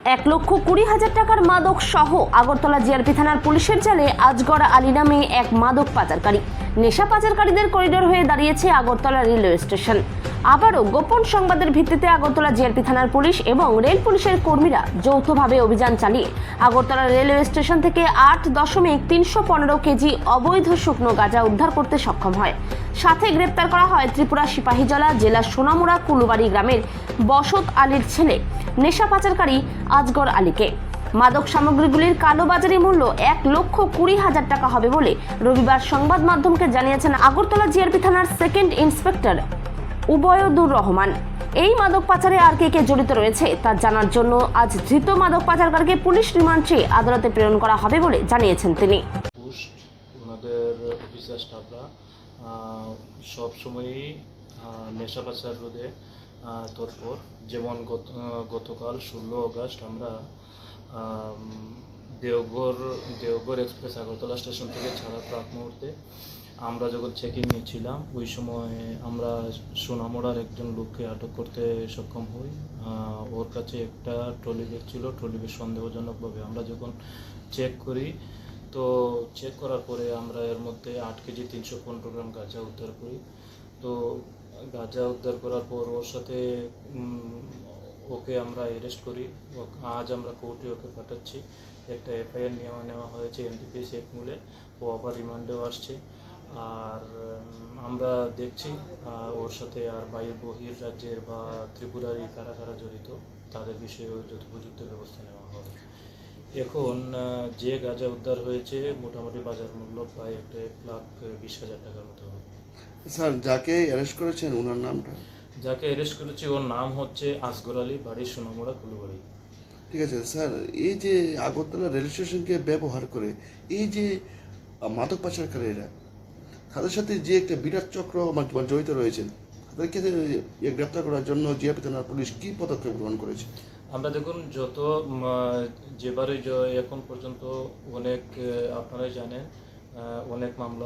1,20,000 টাকার মাদক সহ আগরতলা জিআরপি থানার পুলিশের জালে আজগর আলী নামে এক মাদক পাচারকারী। নেশা পাচারকারীদের করিডোর হয়ে দাঁড়িয়েছে আগরতলা রেলওয়ে স্টেশন। আবারও গোপন সংবাদের ভিত্তিতে আগরতলা জিআরপি থানার পুলিশ এবং রেল পুলিশের কর্মীরা যৌথভাবে অভিযান চালিয়ে আগরতলা রেলওয়ে স্টেশন থেকে 8.315 কেজি অবৈধ শুকনো গাঁজা উদ্ধার করতে সক্ষম হয়। সাথে গ্রেপ্তার করা হয় ত্রিপুরা সিপাহীজলা জেলার সোনামুড়া কুলুবাড়ি গ্রামের বসত আলীর ছেলে নেশা পাচারকারী আজগর আলীকে। মাদক সামগ্রীগুলির কালোবাজারি মূল্য 1,20,000 টাকা হবে বলে রবিবার সংবাদ মাধ্যমকে জানিয়েছেন আগরতলা জিআরপি থানার সেকেন্ড ইন্সপেক্টর উবয়দুর রহমান। এই মাদক পাচারে আর কে জড়িত রয়েছে তা জানার জন্য আজ ধৃত মাদক পাচারকারীকে পুলিশ রিমান্ড চেয়ে আদালতে প্রেরণ করা হবে বলে জানিয়েছেন তিনি। ওনাদের অফিসার স্টাফরা সবসময়ই নেশা পাচার রোধে তৎপর। যেমন গতকাল 16 আগস্ট আমরা দেওঘর এক্সপ্রেস আগরতলা স্টেশন থেকে ছাড়ার প্রাক মুহূর্তে আমরা যখন চেকিং নিয়েছিলাম ওই সময় আমরা সোনামুড়ার একজন লোককে আটক করতে সক্ষম হই। ওর কাছে একটা ট্রলি ব্যাগ ছিল। ট্রলি ব্যাগ সন্দেহজনকভাবে আমরা যখন চেক করি তো চেক করার পরে আমরা এর মধ্যে 8 কেজি 315 গ্রাম গাঁজা উদ্ধার করি। তো গাঁজা উদ্ধার করার পর ওর সাথে ওকে আমরা অ্যারেস্ট করি। আজ আমরা কোর্টে ওকে পাঠাচ্ছি। একটা এফআইআর নেওয়া হয়েছে এনডিপিএস অ্যাক্ট মূলে। ও আবার রিমান্ডেও আসছে। আর আমরা দেখছি ওর সাথে আর বহির রাজ্যের বা ত্রিপুরারই কারা কারা জড়িত তাদের বিষয়েও যথোপযুক্ত ব্যবস্থা নেওয়া হবে। এখন যে গাঁজা উদ্ধার হয়েছে মোটামুটি বাজার মূল্য প্রায় 1,20,000 টাকার মতো হবে। স্যার, যাকে অ্যারেস্ট করেছেন ওনার নামটা? যাকে অ্যারেস্ট করেছে ওর নাম হচ্ছে আজগর আলী, বাড়ি সোনামুড়া কুলুবাড়ি। ঠিক আছে স্যার, এই যে আগরতলা রেল স্টেশনকে ব্যবহার করে এই যে মাদক পাচারকারীরা তাদের সাথে যে একটা বিরাট চক্র জড়িত রয়েছেন, তাদেরকে গ্রেপ্তার করার জন্য জিআরপি থানার পুলিশ কী পদক্ষেপ গ্রহণ করেছে? আমরা দেখুন যেবারে এখন পর্যন্ত অনেক আপনারাই জানেন অনেক মামলা